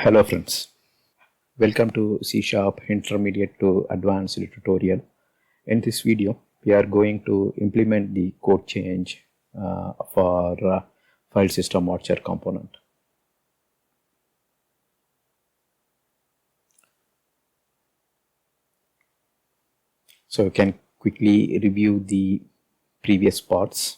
Hello friends, welcome to C# Intermediate to Advanced tutorial. In this video, we are going to implement the code change for FileSystemWatcher component. So you can quickly review the previous parts.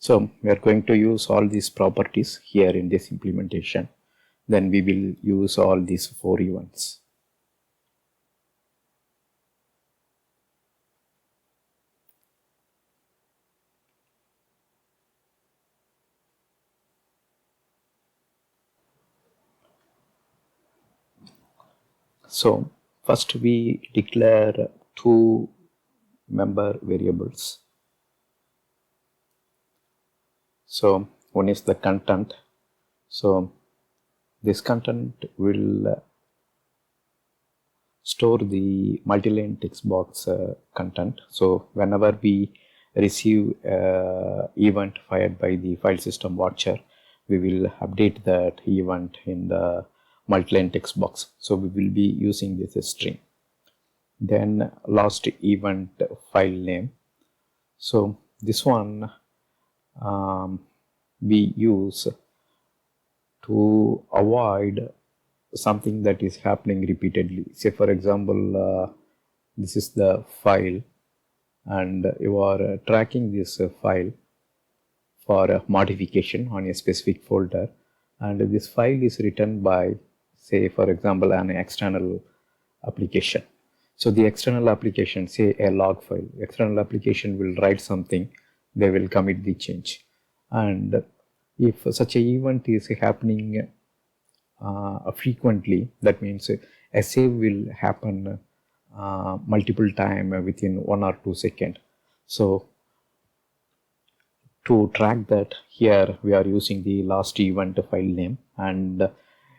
So we are going to use all these properties here in this implementation. Then we will use all these 4 events. So first we declare 2 member variables. So one is the content. So this content will store the multi-line text box content. So whenever we receive event fired by the FileSystemWatcher, we will update that event in the multi-line text box. So we will be using this string. Then last event file name. So this one we use to avoid something that is happening repeatedly. Say for example, this is the file and you are tracking this file for a modification on a specific folder, and this file is written by, say for example, an external application. So the external application, say a log file, external application will write something, they will commit the change, and if such an event is happening frequently, that means a save will happen multiple times within 1 or 2 seconds. So to track that, here we are using the last event file name, and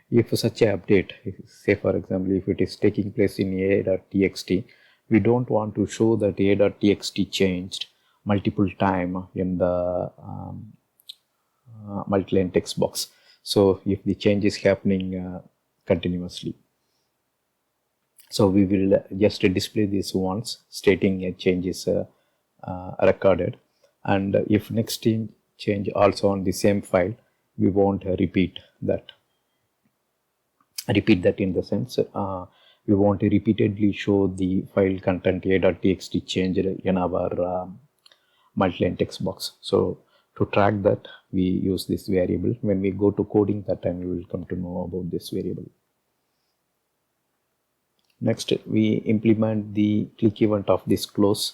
if such an update, say for example, if it is taking place in a.txt, we don't want to show that a.txt changed multiple times in the multi-line text box. So if the change is happening continuously, so we will just display this once stating a change is recorded, and if next change also on the same file, we won't repeat that in the sense we want to repeatedly show the file content a.txt changed in our multi-line text box. So to track that, we use this variable. When we go to coding, that time we will come to know about this variable. Next, we implement the click event of this close.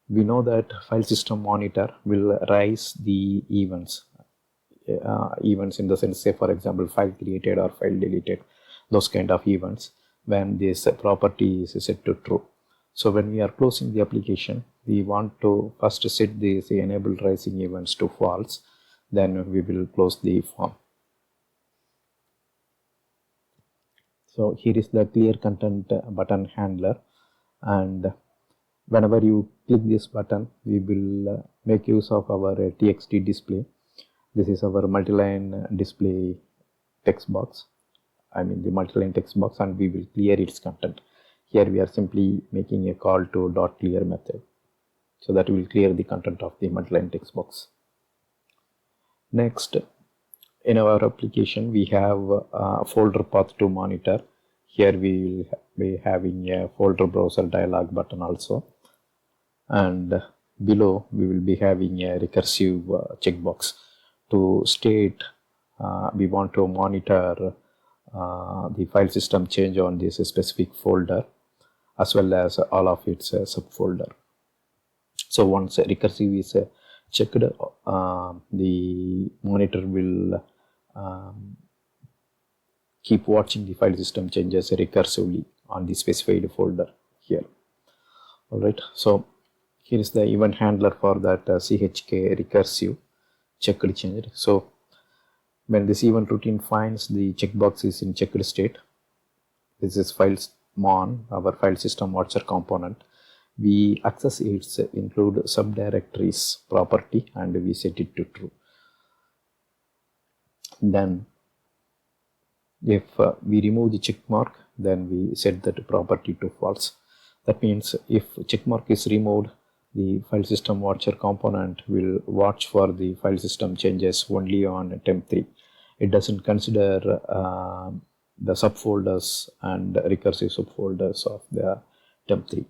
We know that file system monitor will raise the events in the sense, say for example, file created or file deleted, those kind of events, when this property is set to true. So when we are closing the application, we want to first set this enable rising events to false, then we will close the form. So here is the clear content button handler, and whenever you click this button, we will make use of our txt display. This is our multi-line display text box, the multi-line text box, and we will clear its content. Here we are simply making a call to .clear method, so that will clear the content of the multi-line text box. Next, in our application, we have a folder path to monitor. Here we will be having a folder browser dialog button also, and below we will be having a recursive checkbox to state we want to monitor the file system change on this specific folder as well as all of its subfolder. So once recursive is checked, the monitor will keep watching the file system changes recursively on the specified folder here. Alright, so here is the event handler for that chk recursive checked change. So when this event routine finds the checkbox is in checked state, this is files mon, our file system watcher component. we access its include subdirectories property and we set it to true. Then if we remove the check mark, then we set that property to false. That means if check mark is removed, the file system watcher component will watch for the file system changes only on temp3. It doesn't consider the subfolders and recursive subfolders of the temp3.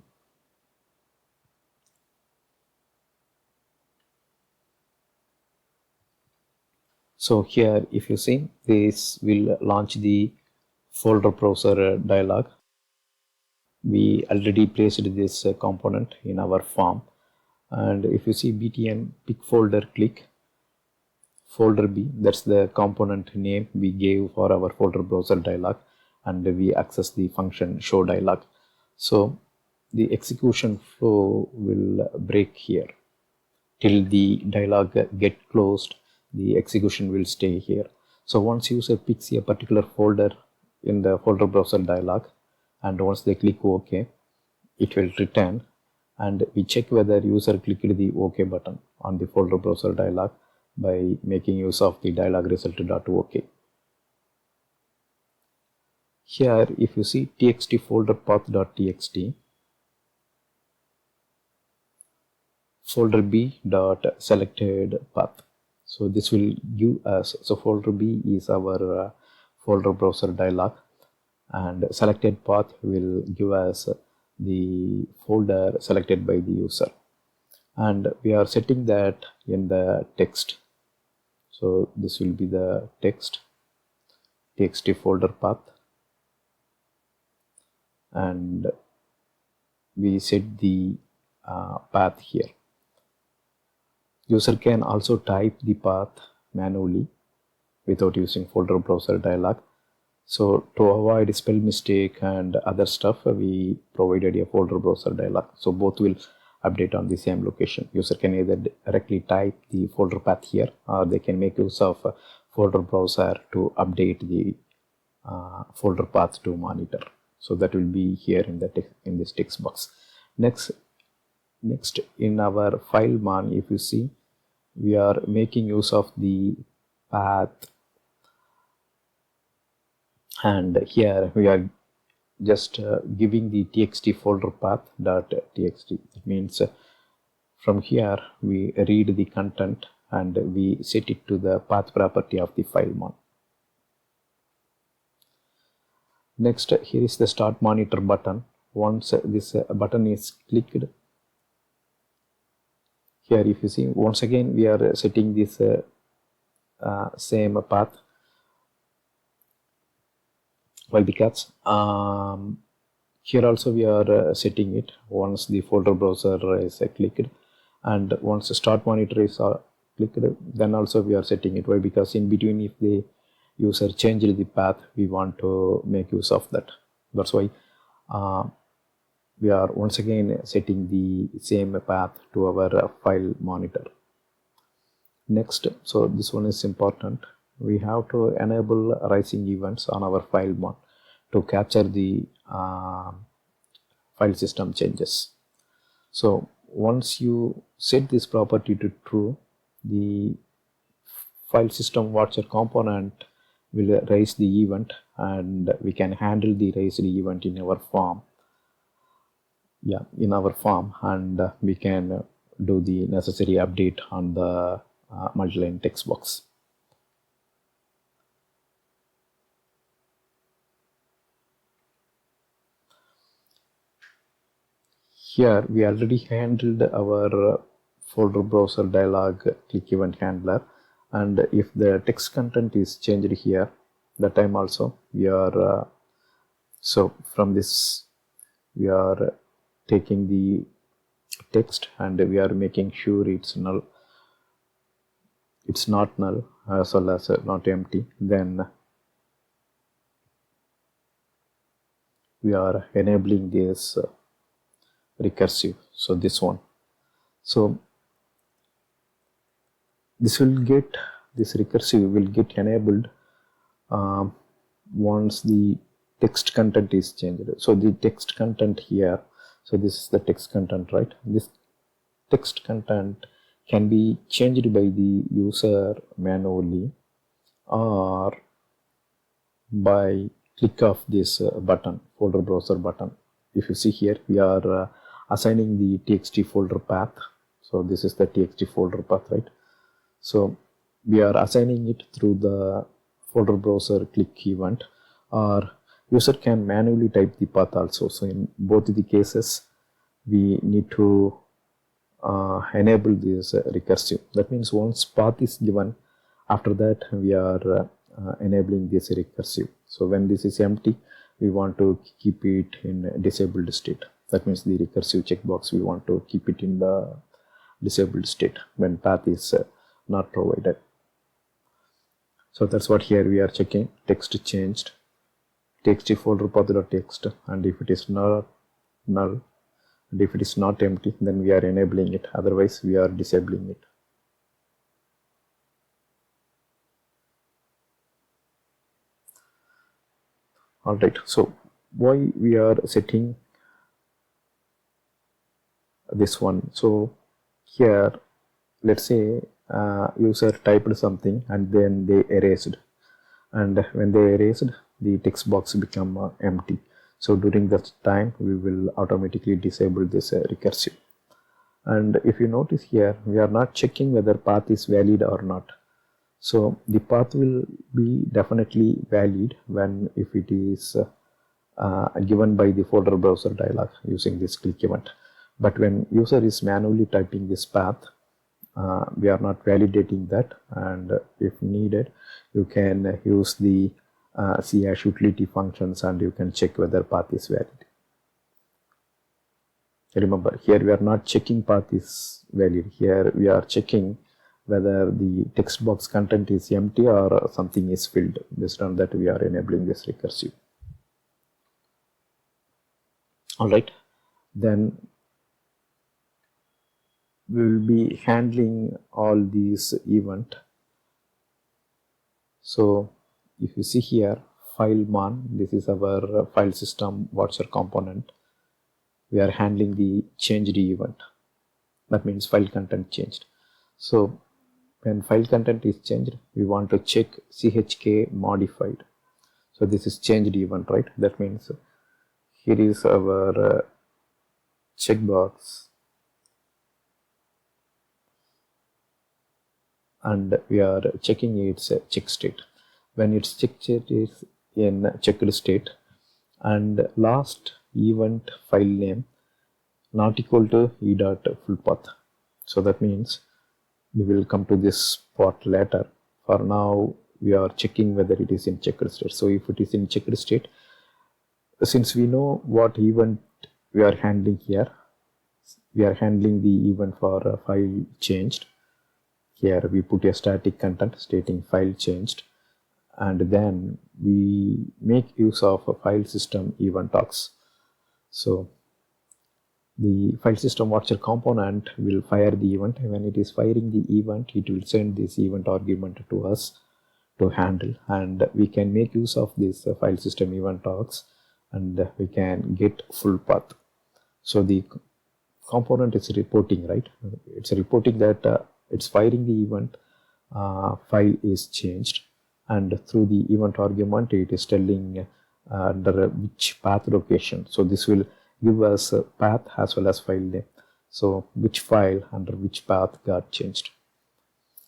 So here, if you see, this will launch the folder browser dialog. We already placed this component in our form, and if you see btn pick folder click folder B, that's the component name we gave for our folder browser dialog, and we access the function show dialog. So the execution flow will break here till the dialog get closed. The execution will stay here. So once user picks a particular folder in the folder browser dialog, and once they click OK, it will return, and we check whether user clicked the OK button on the folder browser dialog by making use of the dialog result.ok. Here, if you see txt folder path.txt, folder b dot selected path. So this will give us, so folder B is our folder browser dialog, and selected path will give us the folder selected by the user, and we are setting that in the text. So this will be the text txt folder path, and we set the path here. User can also type the path manually without using folder browser dialog. So to avoid spell mistake and other stuff, we provided a folder browser dialog. So both will update on the same location. User can either directly type the folder path here, or they can make use of folder browser to update the folder path to monitor. So that will be here in the in this text box. Next in our file man, if you see, we are making use of the path, and here we are just giving the txt folder path dot txt. It means from here we read the content and we set it to the path property of the file man. Next, here is the start monitor button. Once this button is clicked, here if you see, once again we are setting this same path. Why? Because here also we are setting it once the folder browser is clicked, and once the start monitor is clicked, then also we are setting it. Why? Because in between, if the user changed the path, we want to make use of that. That's why we are once again setting the same path to our file monitor. Next, so this one is important. We have to enable rising events on our file mon to capture the file system changes. So once you set this property to true, the file system watcher component will raise the event, and we can handle the raised event in our form. Yeah, in our form, and we can do the necessary update on the multi-line text box. Here we already handled our folder browser dialog click event handler, and if the text content is changed here, that time also we are so from this we are taking the text and we are making sure it's null, it's not null as well as not empty. Then we are enabling this recursive, so this one. So this recursive will get enabled once the text content is changed. So the text content here, So this is the text content, right? This text content can be changed by the user manually or by click of this button, folder browser button. If you see here, we are assigning the txt folder path. So this is the txt folder path, right? So we are assigning it through the folder browser click event, or user can manually type the path also. So in both the cases, we need to enable this recursive. That means once path is given, after that we are enabling this recursive. So when this is empty, we want to keep it in disabled state. That means the recursive checkbox, we want to keep it in the disabled state when path is not provided. So that's what here we are checking. Text changed, txt folder path.txt, and if it is not null, and if it is not empty, then we are enabling it, otherwise we are disabling it. Alright, so why we are setting this one? So here, let's say user typed something and then they erased, and when they erased, the text box become empty. So during that time, we will automatically disable this recursive. And if you notice here, we are not checking whether path is valid or not. So the path will be definitely valid when if it is given by the folder browser dialog using this click event. But when user is manually typing this path, we are not validating that, and if needed, you can use the ch utility functions and you can check whether path is valid. Remember, here we are not checking path is valid. Here we are checking whether the text box content is empty or something is filled. Based on that, we are enabling this recursive. Alright, then we will be handling all these event. So if you see here, FileMon, this is our FileSystemWatcher component. We are handling the changed event. That means file content changed. So when file content is changed, we want to check chk modified. So this is changed event, right? That means here is our checkbox, and we are checking its check state. When its check state is in checked state and last event file name not equal to e.fullpath. So that means we will come to this part later. For now, we are checking whether it is in checked state. So if it is in checked state, since we know what event we are handling here, we are handling the event for file changed. Here we put a static content stating file changed, and then we make use of a file system event talks. So the FileSystemWatcher component will fire the event. When it is firing the event, it will send this event argument to us to handle, and we can make use of this file system event talks, and we can get full path. So the component is reporting, right? It's reporting that it's firing the event, file is changed, and through the event argument, it is telling under which path location. So this will give us a path as well as file name. So which file under which path got changed.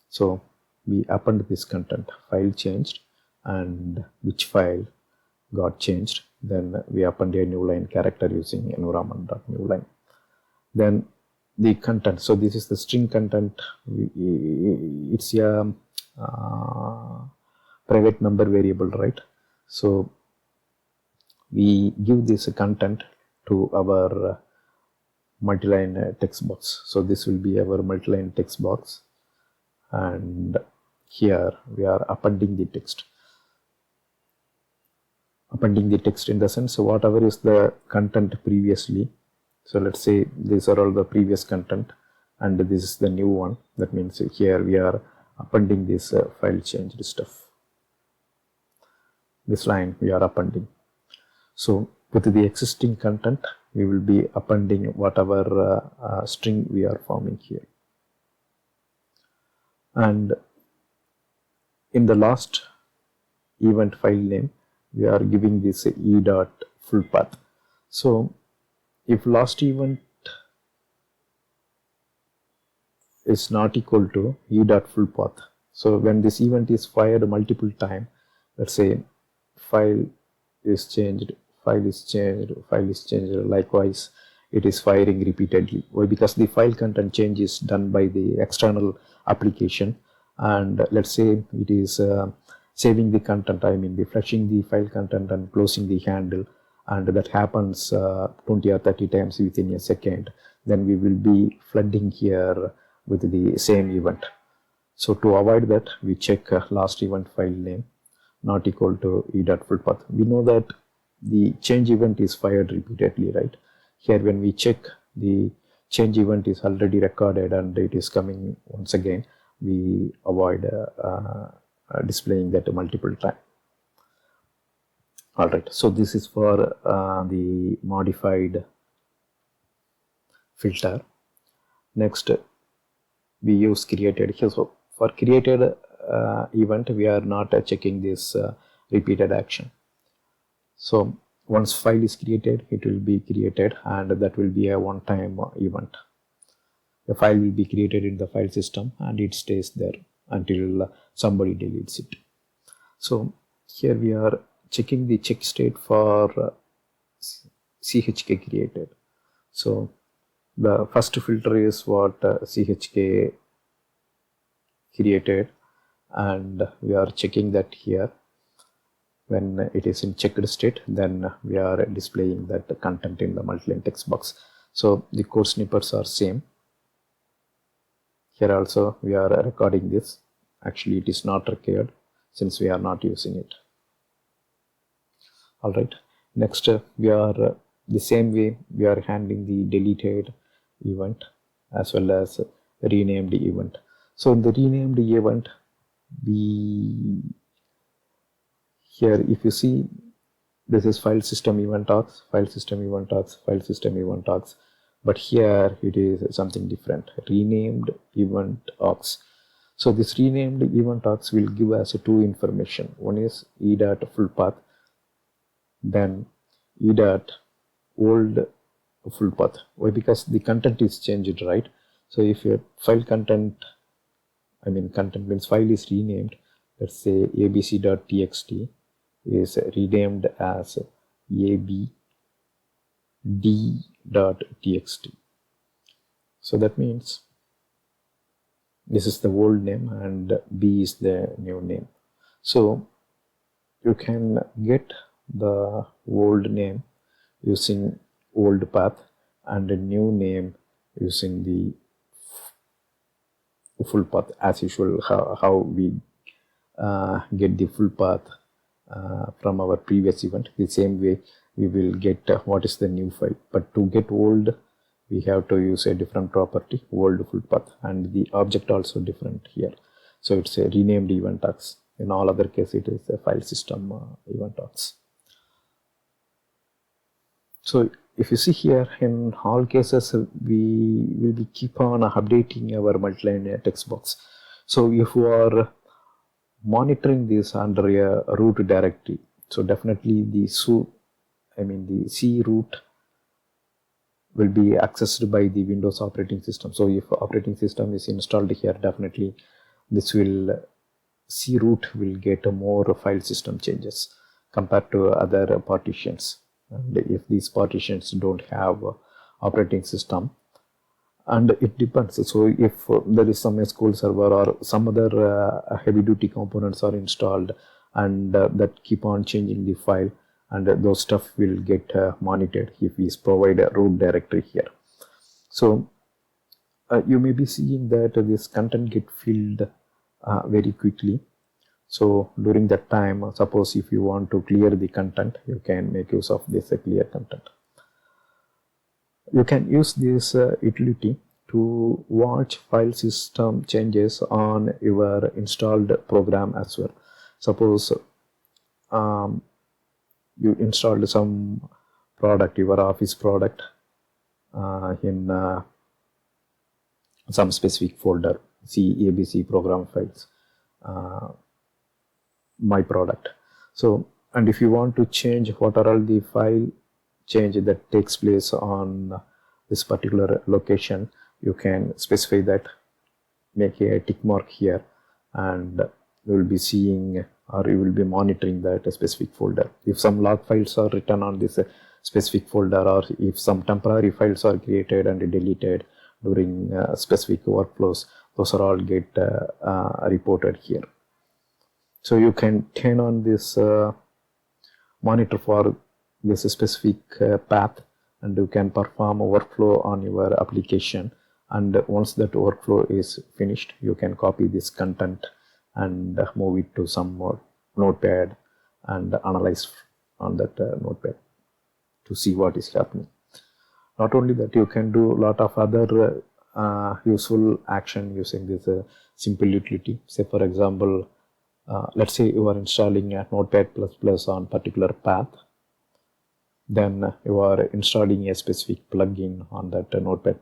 So we append this content, file changed and which file got changed. Then we append a new line character using environment.newline. Then the content. So this is the string content. It's a private member variable, right? So we give this content to our multi-line text box. So this will be our multi-line text box, and here we are appending the text. Appending the text in the sense whatever is the content previously. So let's say these are all the previous content and this is the new one. That means here we are appending this file changed stuff. This line we are appending. So with the existing content, we will be appending whatever string we are forming here. And in the last event file name, we are giving this e dot full path. So if last event is not equal to e dot full path, so when this event is fired multiple times, let's say file is changed, file is changed, file is changed, likewise it is firing repeatedly. Why? Because the file content change is done by the external application, and let's say it is saving the content, I mean the flushing the file content and closing the handle, and that happens 20 or 30 times within a second, then we will be flooding here with the same event. So to avoid that, we check last event file name not equal to e dot full path. We know that the change event is fired repeatedly, right? Here when we check the change event is already recorded and it is coming once again, we avoid displaying that multiple times. Alright, so this is for the modified filter. Next, we use created here. So for created event, we are not checking this repeated action. So once file is created, it will be created, and that will be a one-time event. The file will be created in the file system and it stays there until somebody deletes it. So here we are checking the check state for CHK created. So the first filter is what CHK created, and we are checking that here. When it is in checked state, then we are displaying that content in the multi-line text box. So the code snippets are same. Here also we are recording this. Actually it is not required since we are not using it. Alright, next we are the same way we are handling the deleted event as well as renamed event. So in the renamed event, here if you see, this is file system event args, file system event args, file system event args, but here it is something different, renamed event args. So this renamed event args will give us two information. One is e dot full path, then e dot old full path. Why? Because the content is changed, right? So if your file content, I mean content means file is renamed, let's say abc.txt is renamed as abd.txt. So that means this is the old name and B is the new name. So you can get the old name using old path and a new name using the full path as usual. How we get the full path from our previous event, the same way we will get what is the new file. But to get old, we have to use a different property, old full path, and the object also different here. So it's a renamed event args. In all other cases, it is a file system event args. So if you see here, in all cases, we will be keep on updating our multi-line text box. So if you are monitoring this under a root directory, so definitely the C root will be accessed by the Windows operating system. So if operating system is installed here, definitely this will C root will get more file system changes compared to other partitions. And if these partitions don't have operating system, and it depends. So if there is some SQL server or some other heavy duty components are installed and that keep on changing the file, and those stuff will get monitored if we provide a root directory here. So you may be seeing that this content get filled very quickly. So during that time, suppose if you want to clear the content, you can make use of this clear content. You can use this utility to watch file system changes on your installed program as well. Suppose you installed some product, your office product, in some specific folder, C, ABC program files, my product. So, and if you want to change what are all the file change that takes place on this particular location, you can specify that, make a tick mark here, and you will be seeing or you will be monitoring that specific folder. If some log files are written on this specific folder, or if some temporary files are created and deleted during specific workflows, those are all get reported here. So you can turn on this monitor for this specific path, and you can perform a workflow on your application. And once that workflow is finished, you can copy this content and move it to some more notepad and analyze on that notepad to see what is happening. Not only that, you can do a lot of other useful action using this simple utility. Say for example, let's say you are installing a Notepad++ on particular path, then you are installing a specific plugin on that Notepad++,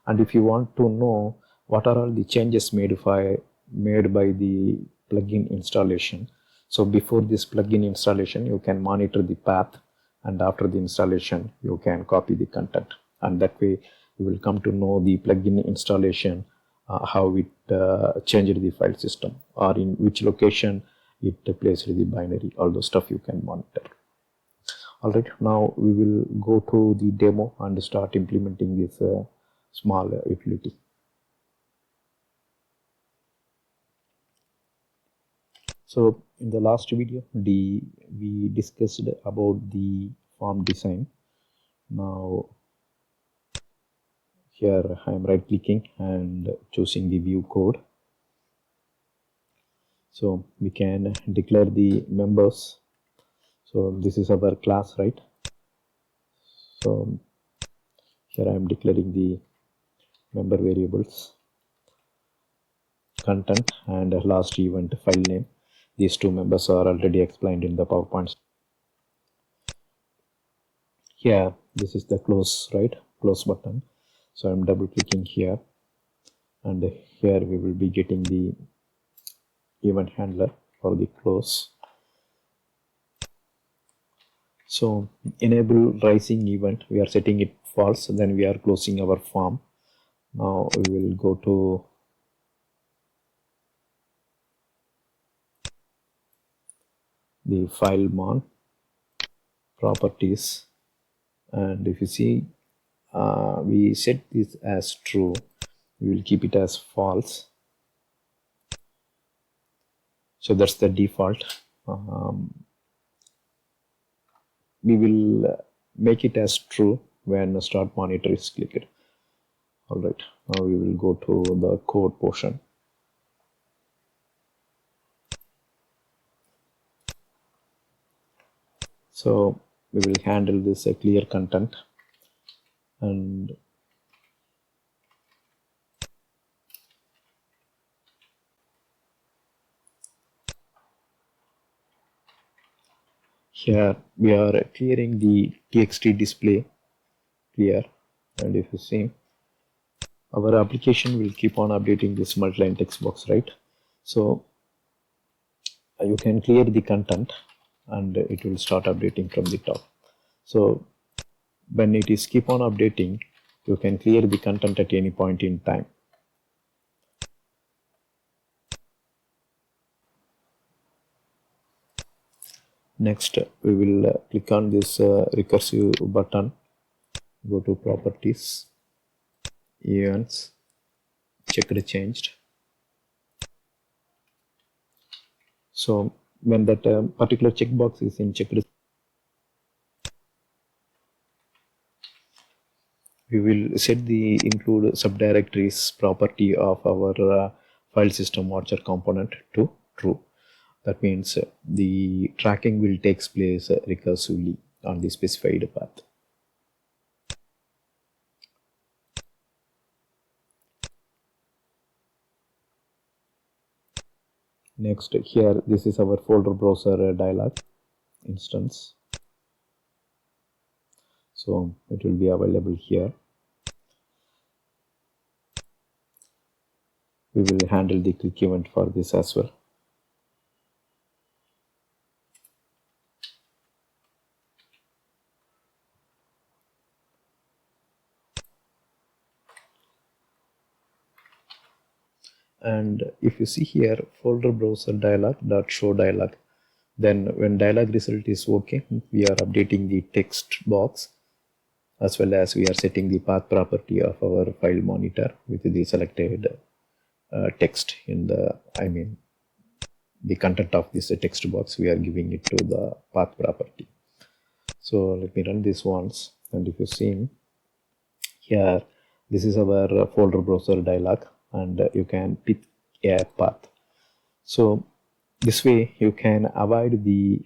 and if you want to know what are all the changes made by the plugin installation, so before this plugin installation you can monitor the path, and after the installation you can copy the content, and that way you will come to know the plugin installation, how it changed the file system, or in which location it placed the binary. All those stuff you can monitor. Alright, now we will go to the demo and start implementing this small utility. So in the last video we discussed about the form design. Now here I am right clicking and choosing the view code. So we can declare the members. So this is our class, right? So here I am declaring the member variables, content, and last event file name. These two members are already explained in the PowerPoint. Here this is the close, right? Close button. So I'm double clicking here, and here we will be getting the event handler for the close. So enable rising event, we are setting it false, then we are closing our form. Now we will go to the file mon properties, and if you see we set this as true, we will keep it as false. So that's the default. We will make it as true when start monitor is clicked. Alright, now we will go to the code portion. So we will handle this clear content, and here we are clearing the txt display clear, and if you see, our application will keep on updating this multi-line text box, right? So you can clear the content and it will start updating from the top. So when it is keep on updating, you can clear the content at any point in time. Next we will click on this recursive button, go to properties, events, checked changed. So when that particular checkbox is in checked, we will set the include subdirectories property of our FileSystemWatcher component to true. That means the tracking will take place recursively on the specified path. Next, here this is our folder browser dialog instance. So it will be available here. We will handle the click event for this as well. And if you see here, folder browser dialog dot show dialog, then when dialog result is okay, we are updating the text box as well as we are setting the path property of our file monitor with the selected text in the, the content of this text box, we are giving it to the path property. So let me run this once, and if you see here, this is our folder browser dialog, and you can pick a path. So this way you can avoid the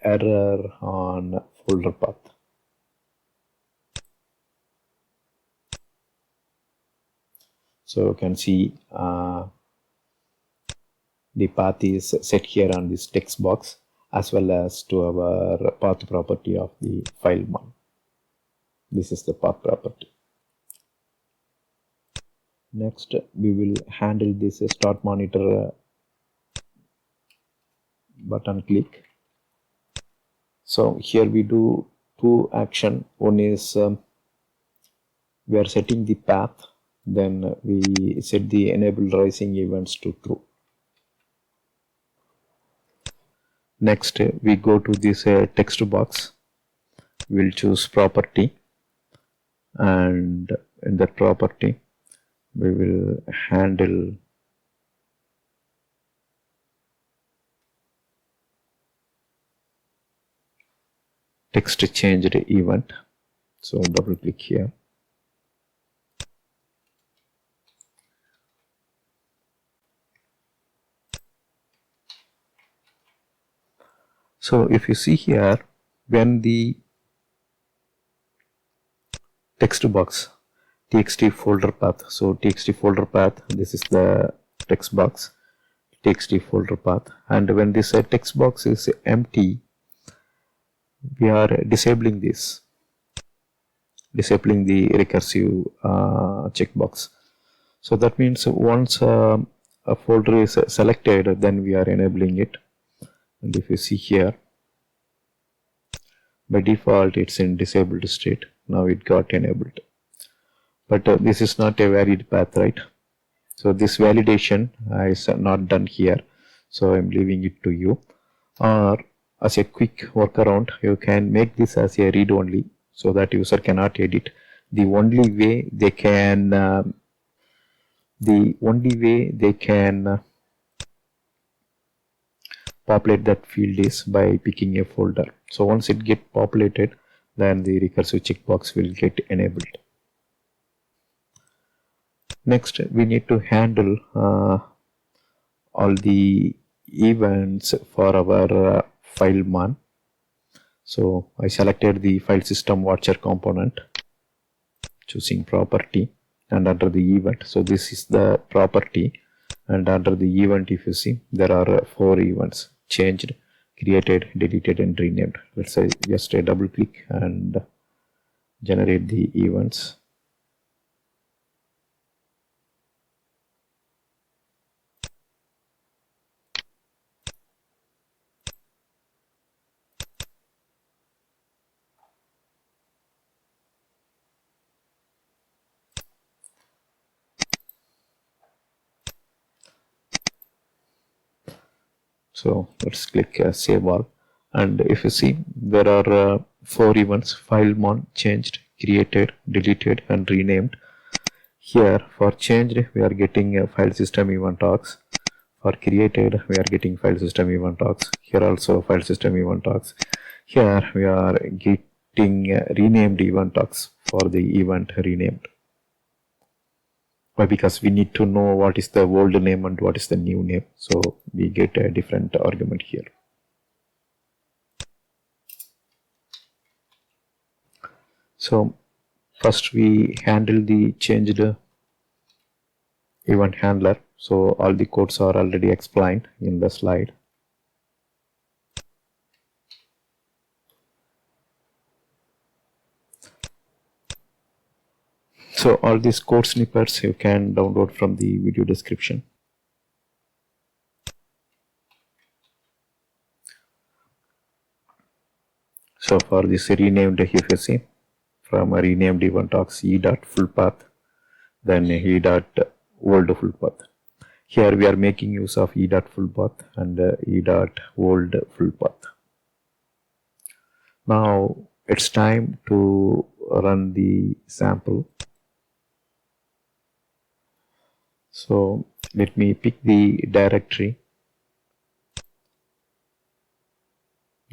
error on folder path. So you can see the path is set here on this text box as well as to our path property of the file mon. This is the path property. Next, we will handle this start monitor button click. So here we do two action. One is we are setting the path, then we set the enable rising events to true. Next, we go to this text box. We'll choose property, and in that property we will handle text changed event. So double click here. So if you see here, when the text box txt folder path, so txt folder path, this is the text box txt folder path, and when this text box is empty, we are disabling this, disabling the recursive checkbox. So that means once a folder is selected, then we are enabling it. And if you see here, by default it's in disabled state. Now it got enabled, but this is not a valid path, right? So this validation is not done here, so I'm leaving it to you. Or as a quick workaround, you can make this as a read only, so that user cannot edit. The only way they can populate that field is by picking a folder. So once it get populated, then the recursive checkbox will get enabled. Next, we need to handle all the events for our file mon. So I selected the FileSystemWatcher component, choosing property, and under the event, so this is the property, and under the event, if you see, there are 4 events: changed, created, deleted, and renamed. Let's say just a double click and generate the events. So let's click save all, and if you see, there are 4 events: file mon, changed, created, deleted, and renamed. Here for changed, we are getting a file system event talks. For created, we are getting file system event talks. Here also file system event talks. Here we are getting renamed event talks for the event renamed. Why? Because we need to know what is the old name and what is the new name, so we get a different argument here. So first we handle the changed event handler. So all the codes are already explained in the slide. So all these code snippets you can download from the video description. So for this renamed, if you see, from a renamed event talks e dot full path, then e dot old full path. Here we are making use of e dot full path and e dot old full path. Now it's time to run the sample. So let me pick the directory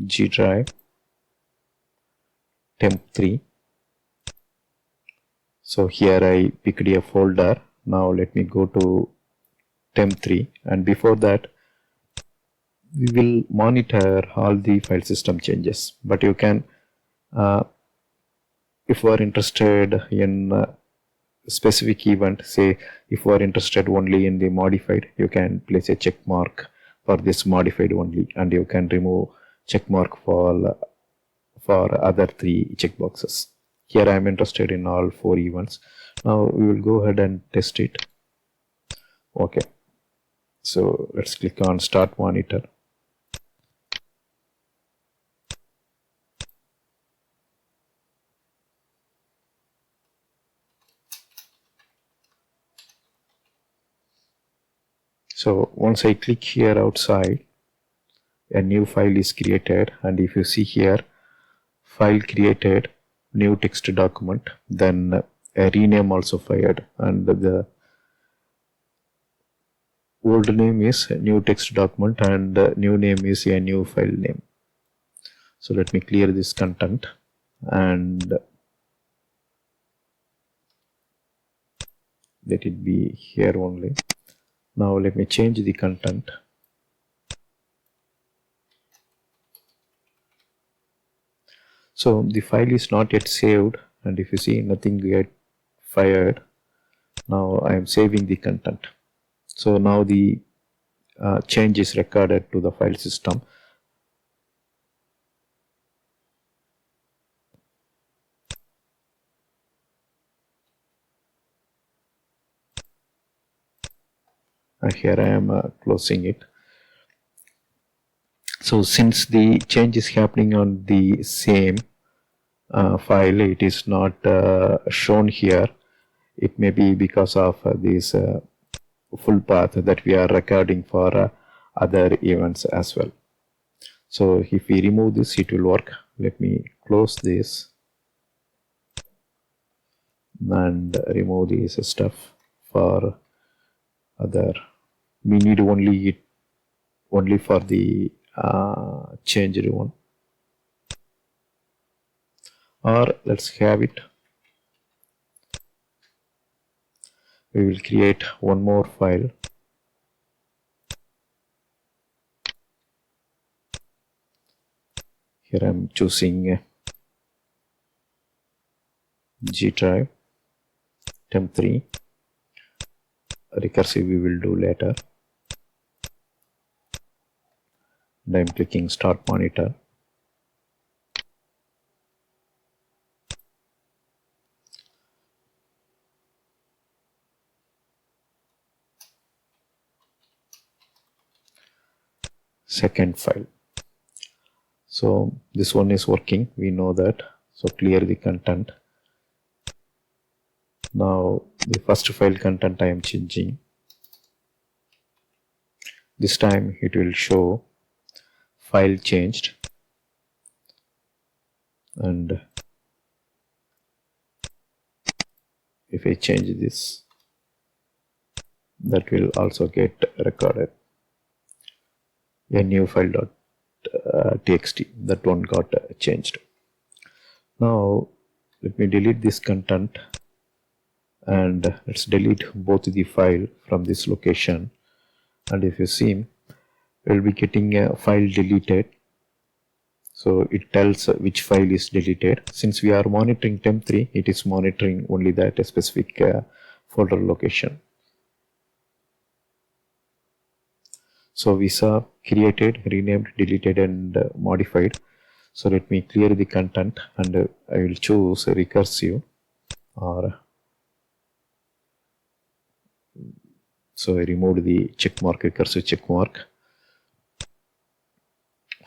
G drive temp3. So here I picked a folder. Now let me go to temp3, and before that we will monitor all the file system changes. But you can, if you are interested in specific event, say if you are interested only in the modified, you can place a check mark for this modified only, and you can remove check mark for other 3 checkboxes. Here I am interested in all 4 events. Now we will go ahead and test it. Okay, so let's click on start monitor. So once I click here outside, a new file is created, and if you see here, file created, new text document, then a rename also fired, and the old name is new text document and new name is a new file name. So let me clear this content and let it be here only. Now let me change the content. So the file is not yet saved, and if you see, nothing get fired. Now I am saving the content. So now the change is recorded to the file system. Here I am closing it. So since the change is happening on the same file, it is not shown here. It may be because of this full path that we are recording for other events as well. So if we remove this, it will work. Let me close this and remove this stuff for other. We need only for the changed one, or let's have it. We will create one more file. Here I am choosing G drive temp3. Recursive we will do later. And I am clicking start monitor. Second file. So this one is working, we know that. So clear the content. Now the first file content I am changing. This time it will show file changed, and if I change this, that will also get recorded. A new file.txt, that one got changed. Now let me delete this content, and let's delete both the file from this location. And if you see, we'll be getting a file deleted. So it tells which file is deleted. Since we are monitoring temp3, it is monitoring only that specific folder location. So we saw created, renamed, deleted, and modified. So let me clear the content, and I will choose recursive, or So I removed the check mark, recursive check mark.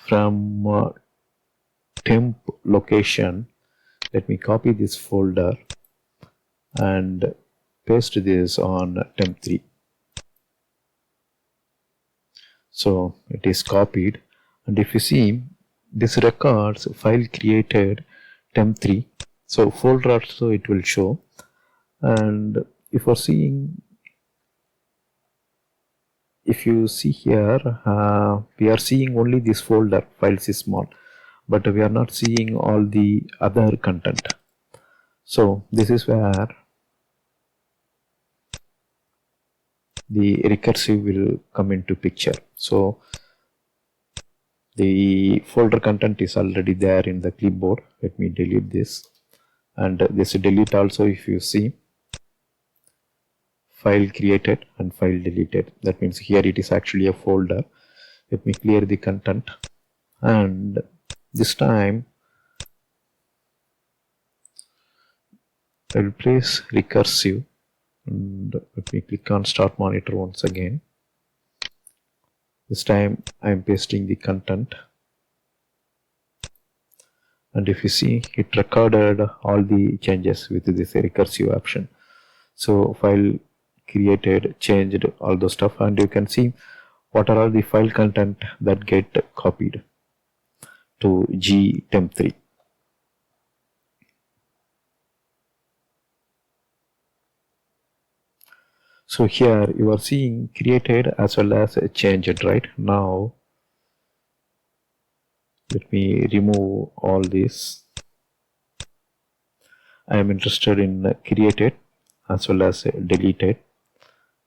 From temp location, let me copy this folder and paste this on temp3. So it is copied, and if you see, this records file created temp3, so folder also it will show. And if you see here, we are seeing only this folder FileSystemWatcher, but we are not seeing all the other content. So this is where the recursive will come into picture. So the folder content is already there in the clipboard. Let me delete this, and this delete also, if you see, file created and file deleted. That means here it is actually a folder. Let me clear the content, and this time I will place recursive, and let me click on start monitor once again. This time I am pasting the content, and if you see, it recorded all the changes with this recursive option. So file created, changed, all those stuff, and you can see what are all the file content that get copied to gtemp3. So here you are seeing created as well as changed. Right now, let me remove all this. I am interested in created as well as deleted,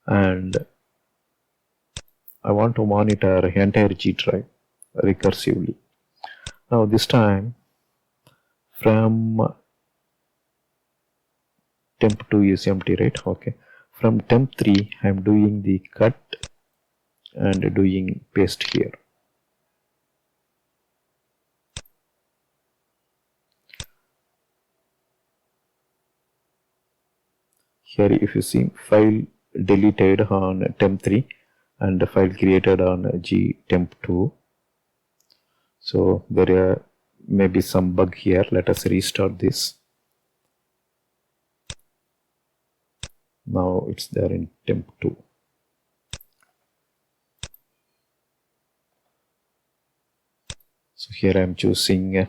and I want to monitor entire G drive recursively. Now this time, from temp2 is empty, right? Okay. From temp3, I am doing the cut and doing paste here. Here if you see, file deleted on temp3 and file created on gtemp2. So there may be some bug here. Let us restart this. Now it's there in temp2. So here I am choosing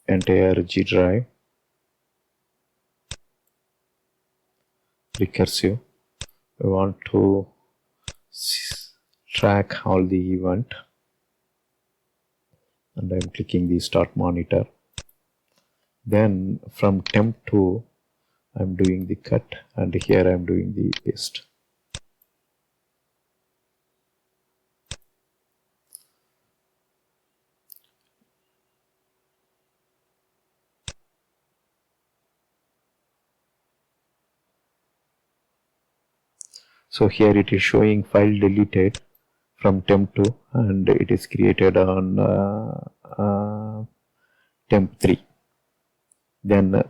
entire G drive, recursive. I want to track all the event, and I am clicking the start monitor. Then from temp2, I am doing the cut, and here I am doing the paste. So here it is showing file deleted from temp2, and it is created on temp3. Then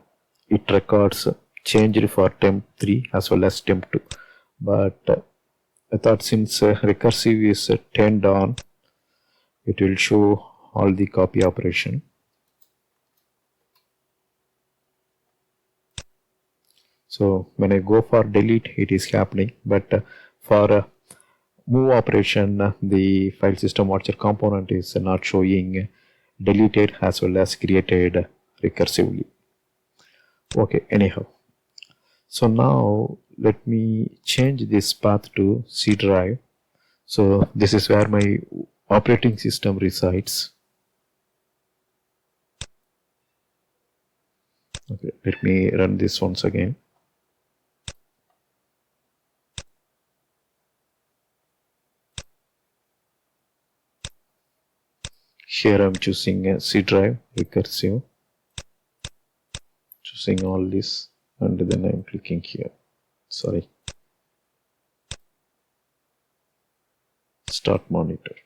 it records changed for temp3 as well as temp2. But I thought since recursive is turned on, it will show all the copy operation. So when I go for delete, it is happening, but for move operation, the FileSystemWatcher component is not showing deleted as well as created recursively. Okay, anyhow. So now let me change this path to C drive. So this is where my operating system resides. Okay, let me run this once again. Here I'm choosing a C drive, recursive, choosing all this, and then I'm clicking here. Sorry. Start monitor.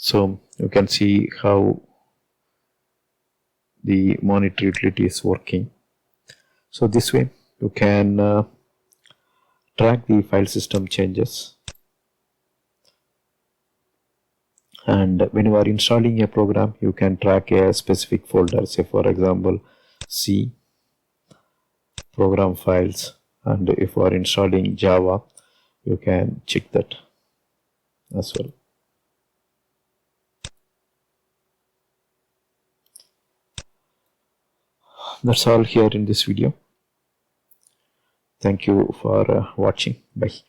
So you can see how the monitor utility is working. So this way you can track the file system changes, and when you are installing a program you can track a specific folder, say for example C program files, and if you are installing Java you can check that as well. That's all here in this video. Thank you for watching. Bye.